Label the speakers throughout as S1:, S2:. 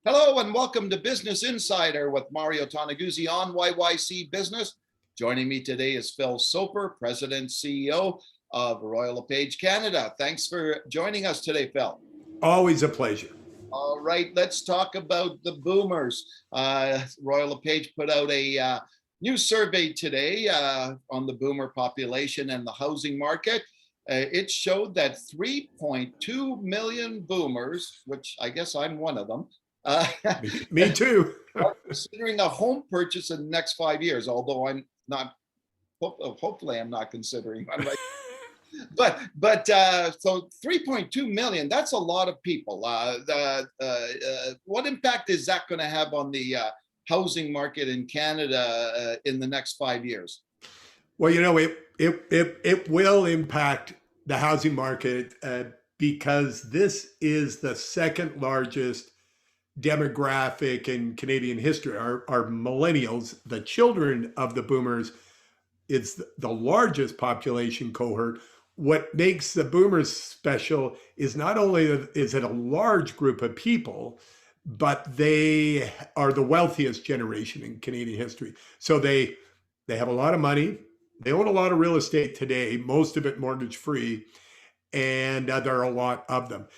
S1: Hello and welcome to Business Insider with Mario Toneguzzi on YYC Business. Joining me today is Phil Soper, President CEO of Royal LePage Canada. Thanks for joining us today, Phil.
S2: Always a pleasure.
S1: All right, let's talk about the boomers. Royal LePage put out a new survey today on the boomer population and the housing market. It showed that 3.2 million boomers, which I guess I'm one of them,
S2: Me too.
S1: are considering a home purchase in the next 5 years, although I'm not, hopefully I'm not considering one right. But so 3.2 million, that's a lot of people. What impact is that going to have on the housing market in Canada in the next 5 years?
S2: Well, it will impact the housing market because this is the second largest demographic in Canadian history. Our millennials, the children of the boomers, it's the largest population cohort. What makes the boomers special is not only is it a large group of people, but they are the wealthiest generation in Canadian history. So they have a lot of money. They own a lot of real estate today, most of it mortgage free, and there are a lot of them.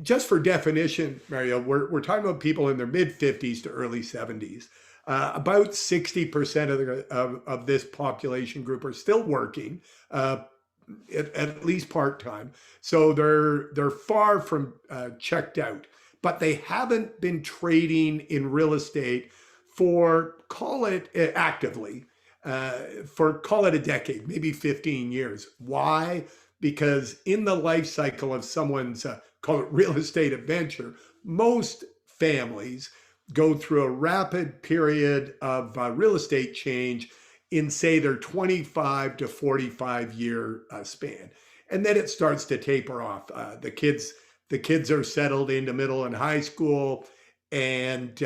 S2: Just for definition, Mario, we're talking about people in their mid 50s to early 70s. About 60% of this population group are still working, at least part-time. So they're far from checked out, but they haven't been trading in real estate for, call it actively, call it a decade, maybe 15 years. Why? Because in the life cycle of someone's, call it real estate adventure, most families go through a rapid period of real estate change in, say, their 25 to 45 year span. And then it starts to taper off. The kids are settled into middle and high school, and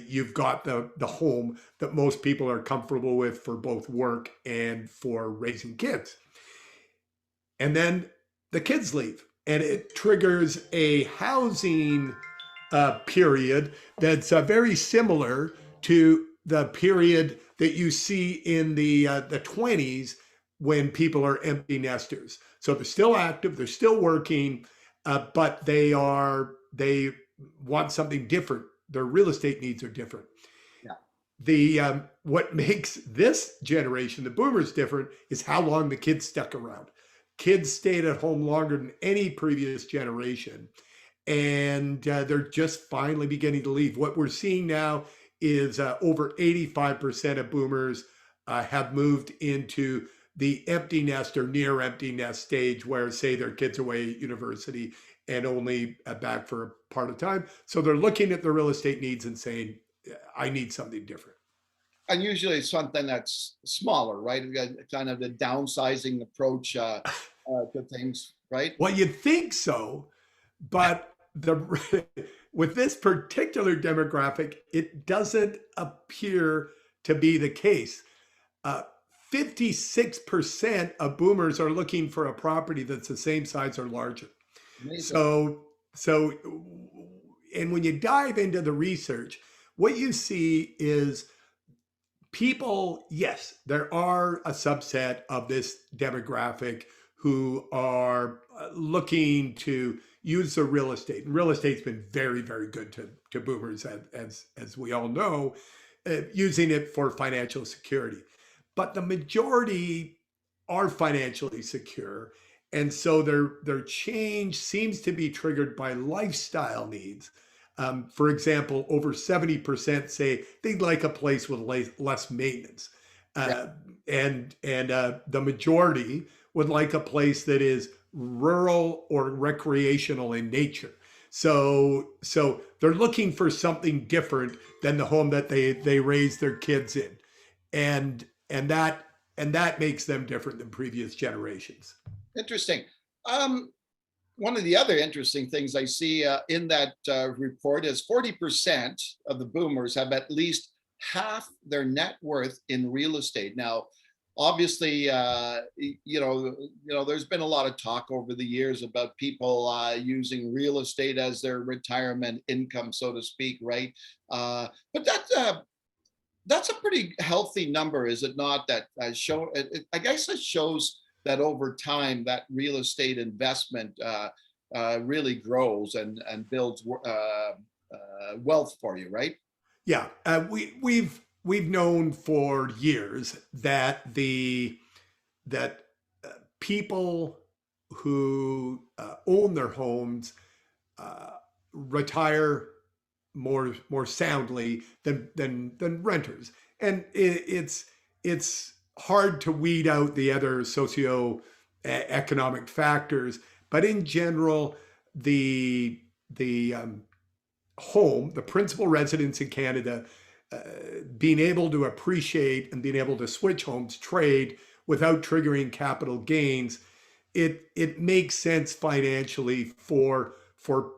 S2: you've got the home that most people are comfortable with for both work and for raising kids. And then the kids leave, and it triggers a housing period that's very similar to the period that you see in the 20s when people are empty nesters. So they're still active, they're still working, but they want something different. Their real estate needs are different. Yeah. What makes this generation, the boomers, different is how long the kids stuck around. Kids stayed at home longer than any previous generation, and they're just finally beginning to leave. What we're seeing now is over 85% of boomers have moved into the empty nest or near empty nest stage, where, say, their kids are away at university and only back for a part of time. So they're looking at their real estate needs and saying, I need something different.
S1: And usually it's something that's smaller, right? Kind of the downsizing approach to things, right?
S2: Well, you'd think so, but with this particular demographic, it doesn't appear to be the case. 56% of boomers are looking for a property that's the same size or larger. Amazing. So, and when you dive into the research, what you see is people, yes, there are a subset of this demographic who are looking to use the real estate. And real estate's been very, very good to boomers, as we all know, using it for financial security. But the majority are financially secure. And so their change seems to be triggered by lifestyle needs. For example, over 70% say they'd like a place with less maintenance. And the majority would like a place that is rural or recreational in nature. So they're looking for something different than the home that they raise their kids in. And that makes them different than previous generations.
S1: Interesting. One of the other interesting things I see in that report is 40% of the boomers have at least half their net worth in real estate. Now, obviously, there's been a lot of talk over the years about people using real estate as their retirement income, so to speak, right? But that's a pretty healthy number, is it not? That I guess it shows that over time that real estate investment really grows and builds wealth for you, right?
S2: Yeah, we've known for years that that people who own their homes uh, retire more soundly than renters, and it's hard to weed out the other economic factors, but in general, the home, the principal residence in Canada, uh, being able to appreciate and being able to switch homes, trade without triggering capital gains, it makes sense financially for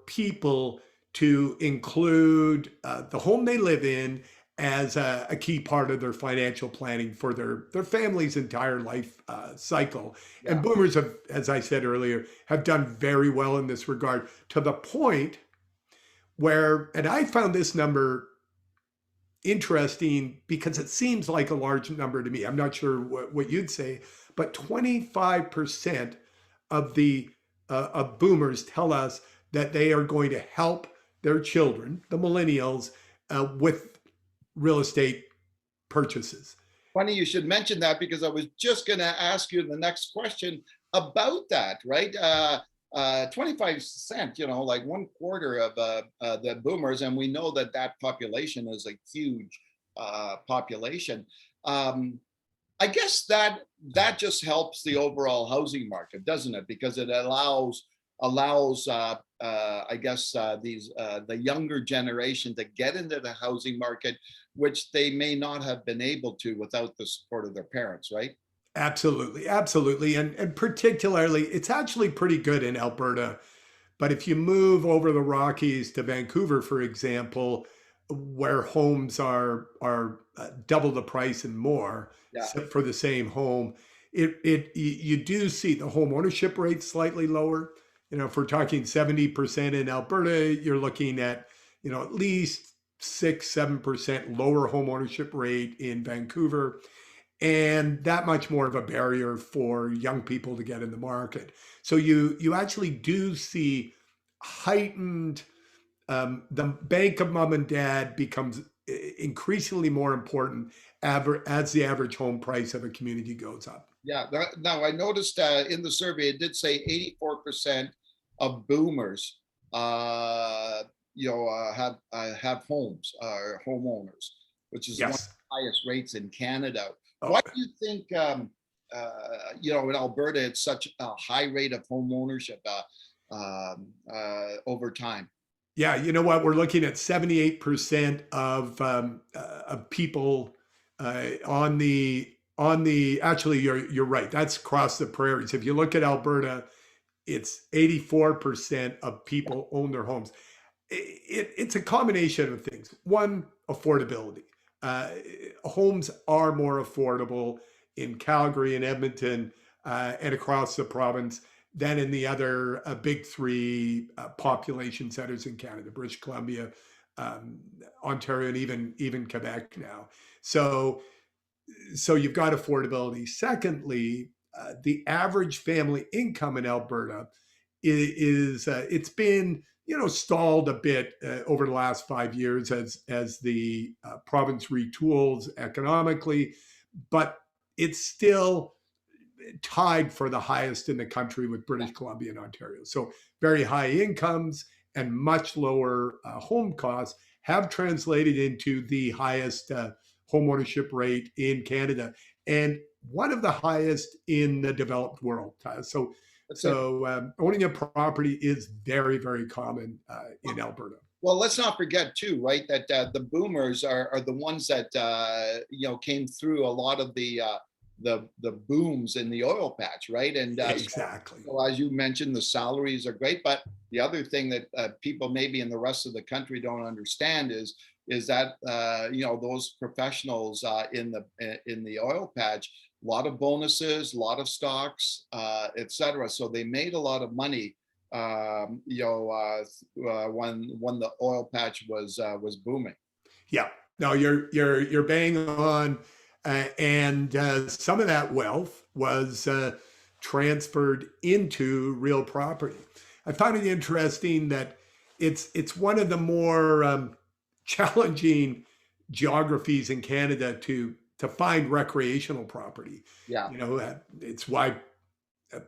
S2: people to include the home they live in as a key part of their financial planning for their family's entire life cycle. And
S1: Yeah.
S2: boomers have, as I said earlier, have done very well in this regard, to the point where, and I found this number interesting because it seems like a large number to me. I'm not sure what you'd say, but 25% of the of boomers tell us that they are going to help their children, the millennials, with real estate purchases.
S1: Funny you should mention that, because I was just going to ask you the next question about that, right? 25%, like one quarter of the boomers, and we know that that population is a huge population. I guess that just helps the overall housing market, doesn't it? Because it allows I guess the younger generation to get into the housing market, which they may not have been able to without the support of their parents, right?
S2: Absolutely, absolutely. And particularly, it's actually pretty good in Alberta. But if you move over the Rockies to Vancouver, for example, where homes are double the price and more
S1: Yeah.
S2: for the same home, you do see the home ownership rate slightly lower. If we're talking 70% in Alberta, you're looking at at least 6-7% lower home ownership rate in Vancouver, and that much more of a barrier for young people to get in the market. So you actually do see heightened, the bank of mom and dad becomes increasingly more important as the average home price of a community goes up.
S1: Yeah. Now I noticed in the survey it did say 84% of boomers, have homes, are homeowners, which is one of
S2: Yes.
S1: the highest rates in Canada.
S2: Oh,
S1: Why do you think, in Alberta, it's such a high rate of home ownership over time?
S2: yeah. You know what? We're looking at 78% of people on the. Actually, you're right. That's across the prairies. If you look at Alberta, it's 84% of people own their homes. It's a combination of things. One, affordability. Uh, Homes are more affordable in Calgary and Edmonton and across the province than in the other big three population centers in Canada: British Columbia, um, Ontario, and even Quebec now. So you've got affordability. Secondly, the average family income in Alberta is it's been stalled a bit over the last 5 years as the province retools economically, but it's still tied for the highest in the country with British Columbia and Ontario. So very high incomes and much lower home costs have translated into the highest home ownership rate in Canada, and one of the highest in the developed world. So
S1: That's it.
S2: owning a property is very, very common in Alberta.
S1: Well, let's not forget too, right, that the boomers are the ones that came through a lot of the booms in the oil patch, right? And
S2: Exactly.
S1: so as you mentioned, the salaries are great, but the other thing that people maybe in the rest of the country don't understand is that those professionals in the oil patch a lot of bonuses, a lot of stocks, etc. So they made a lot of money, when the oil patch was booming.
S2: Yeah, no, you're bang on, and some of that wealth was transferred into real property. I found it interesting that it's one of the more challenging geographies in Canada to find recreational property.
S1: Yeah.
S2: It's why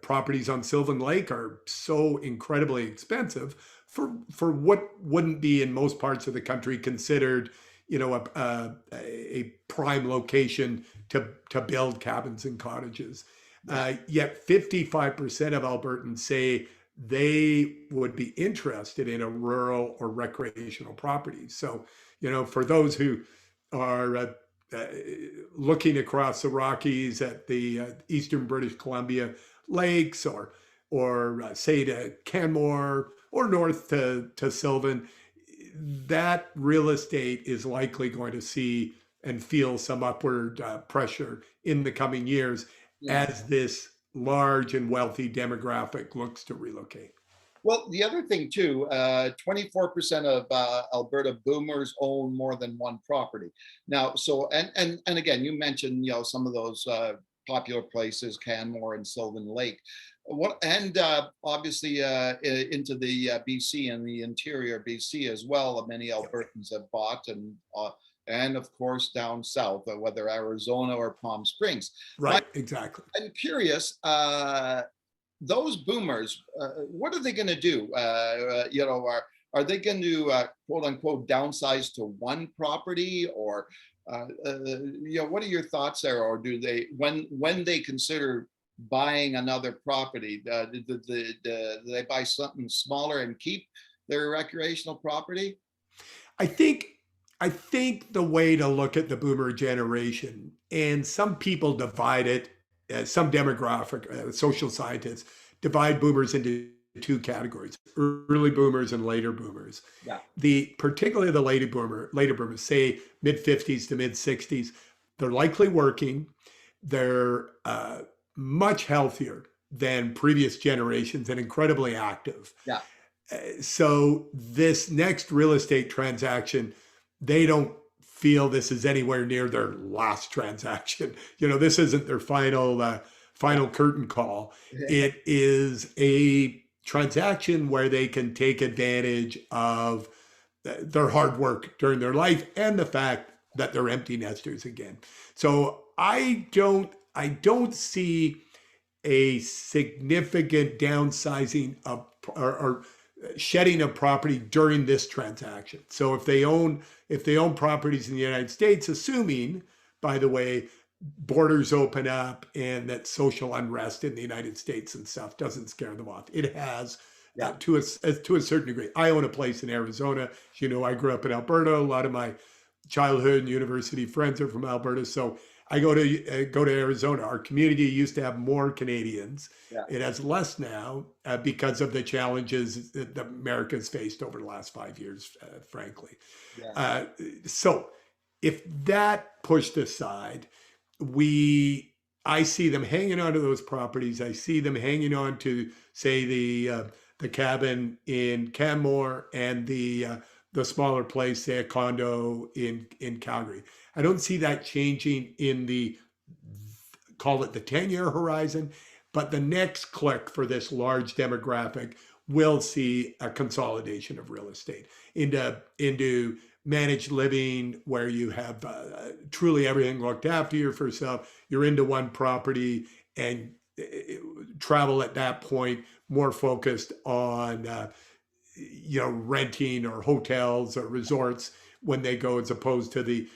S2: properties on Sylvan Lake are so incredibly expensive for what wouldn't be in most parts of the country considered, a prime location to build cabins and cottages. Yet 55% of Albertans say they would be interested in a rural or recreational property. So, for those who are looking across the Rockies at the eastern British Columbia lakes, or say to Canmore or north to Sylvan, that real estate is likely going to see and feel some upward pressure in the coming years as this large and wealthy demographic looks to relocate.
S1: Well, the other thing too, 24% of Alberta boomers own more than one property. Now, so and again, you mentioned some of those popular places, Canmore and Sylvan Lake. Obviously into the BC and the interior BC as well. Many Albertans have bought, and of course down south, whether Arizona or Palm Springs.
S2: Right, exactly.
S1: I'm curious. Those boomers, what are they going to do? Are they going to quote unquote downsize to one property, or what are your thoughts there? Or do they, when they consider buying another property, do they buy something smaller and keep their recreational property?
S2: I think the way to look at the boomer generation, and some people divide it, some demographic social scientists divide boomers into two categories: early boomers and later boomers.
S1: Yeah.
S2: Particularly the later boomers, say mid 50s to mid 60s, they're likely working. They're much healthier than previous generations and incredibly active.
S1: Yeah.
S2: So this next real estate transaction, they don't feel this is anywhere near their last transaction. This isn't their final curtain call. It is a transaction where they can take advantage of their hard work during their life and the fact that they're empty nesters again. So I don't see a significant downsizing of or shedding of property during this transaction. So if they own properties in the United States, assuming, by the way, borders open up and that social unrest in the United States and stuff doesn't scare them off. It has, to a certain degree. I own a place in Arizona. I grew up in Alberta. A lot of my childhood and university friends are from Alberta. So I go to Arizona. Our community used to have more Canadians.
S1: Yeah.
S2: It has less now because of the challenges that America's faced over the last 5 years, frankly.
S1: Yeah.
S2: So if that pushed aside, I see them hanging on to those properties. I see them hanging on to, say, the cabin in Canmore and the smaller place, say a condo in Calgary. I don't see that changing in call it the 10-year horizon, but the next click for this large demographic will see a consolidation of real estate into managed living, where you have truly everything looked after you for yourself. You're into one property, and travel at that point more focused on renting or hotels or resorts when they go, as opposed to the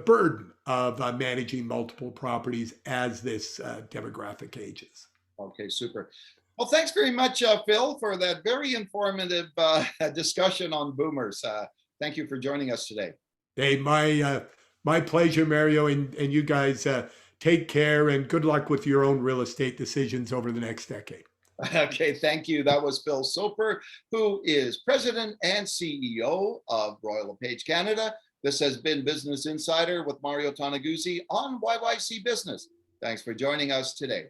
S2: burden of managing multiple properties as this demographic ages.
S1: Okay, super. Well, thanks very much, Phil, for that very informative discussion on boomers. Thank you for joining us today.
S2: Hey, my pleasure, Mario, and you guys take care, and good luck with your own real estate decisions over the next decade.
S1: Okay, thank you. That was Phil Soper, who is President and CEO of Royal LePage Canada. This has been Business Insider with Mario Toneguzzi on YYC Business. Thanks for joining us today.